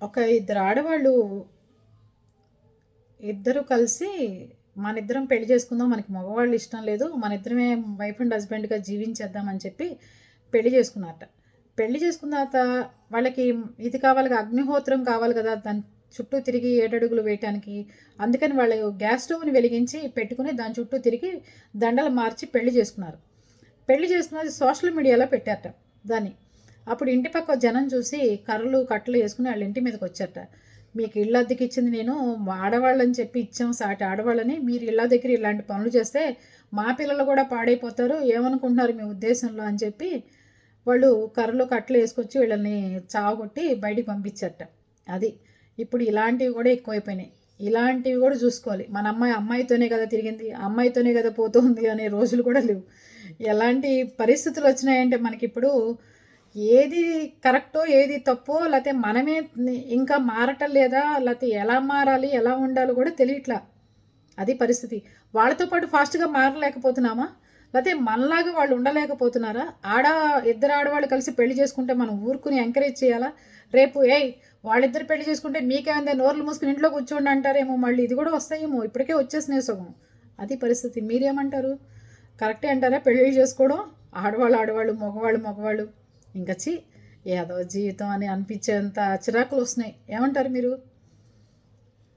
ఒక ఇద్దరు ఆడవాళ్ళు ఇద్దరు కలిసి మనిద్దరం పెళ్లి చేసుకుందాం, మనకి మగవాళ్ళు ఇష్టం లేదు, మన ఇద్దరమే వైఫ్ అండ్ హస్బెండ్గా జీవించేద్దామని చెప్పి పెళ్లి చేసుకున్నారట. పెళ్లి చేసుకున్న తర్వాత వాళ్ళకి ఇది కావాలి కదా, అగ్నిహోత్రం కావాలి కదా దాని చుట్టూ తిరిగి 7 అడుగులు వేయటానికి. అందుకని వాళ్ళు గ్యాస్ స్టవ్ని వెలిగించి పెట్టుకుని దాని చుట్టూ తిరిగి దండలు మార్చి పెళ్లి చేసుకున్నారు. పెళ్లి చేసుకున్నది సోషల్ మీడియాలో పెట్టారట దాన్ని. అప్పుడు ఇంటి పక్క జనం చూసి కర్రలు కట్టలు వేసుకుని వాళ్ళ ఇంటి మీదకి వచ్చారట. మీకు ఇళ్ళ అద్దెకి ఇచ్చింది నేను ఆడవాళ్ళని చెప్పి ఇచ్చాం, సాటి ఆడవాళ్ళని, మీరు ఇళ్ళ దగ్గర ఇలాంటి పనులు చేస్తే మా పిల్లలు కూడా పాడైపోతారు, ఏమనుకుంటున్నారు మీ ఉద్దేశంలో అని చెప్పి వాళ్ళు కర్రలు కట్టలు వేసుకొచ్చి వీళ్ళని చావగొట్టి బయటికి పంపించారట. అది ఇప్పుడు ఇలాంటివి కూడా ఎక్కువైపోయినాయి. ఇలాంటివి కూడా చూసుకోవాలి. మన అమ్మాయి అమ్మాయితోనే కదా తిరిగింది, అమ్మాయితోనే కదా పోతుంది అనే రోజులు కూడా లేవు. ఎలాంటి పరిస్థితులు వచ్చినాయంటే మనకిప్పుడు ఏది కరెక్టో ఏది తప్పో, లేకపోతే మనమే ఇంకా మారటం లేదా, లేకపోతే ఎలా మారాలి ఎలా ఉండాలో కూడా తెలియట్లా. అది పరిస్థితి. వాళ్ళతో పాటు ఫాస్ట్గా మారలేకపోతున్నామా, లేకపోతే మనలాగా వాళ్ళు ఉండలేకపోతున్నారా? ఇద్దరు ఆడవాళ్ళు కలిసి పెళ్లి చేసుకుంటే మనం ఊరుకుని ఎంకరేజ్ చేయాలా? రేపు వాళ్ళిద్దరు పెళ్లి చేసుకుంటే మీకేమైందే నోర్లు మూసుకుని ఇంట్లో కూర్చోండి అంటారేమో, మళ్ళీ ఇది కూడా వస్తాయేమో, ఇప్పటికే వచ్చేసినాయి సగం. అది పరిస్థితి. మీరేమంటారు? కరెక్టే అంటారా పెళ్ళిళ్ళు చేసుకోవడం? ఆడవాళ్ళు మగవాళ్ళు ఇంకా ఏదో జీవితం అని అనిపించేంత చిరాకులు వస్తున్నాయి. ఏమంటారు మీరు?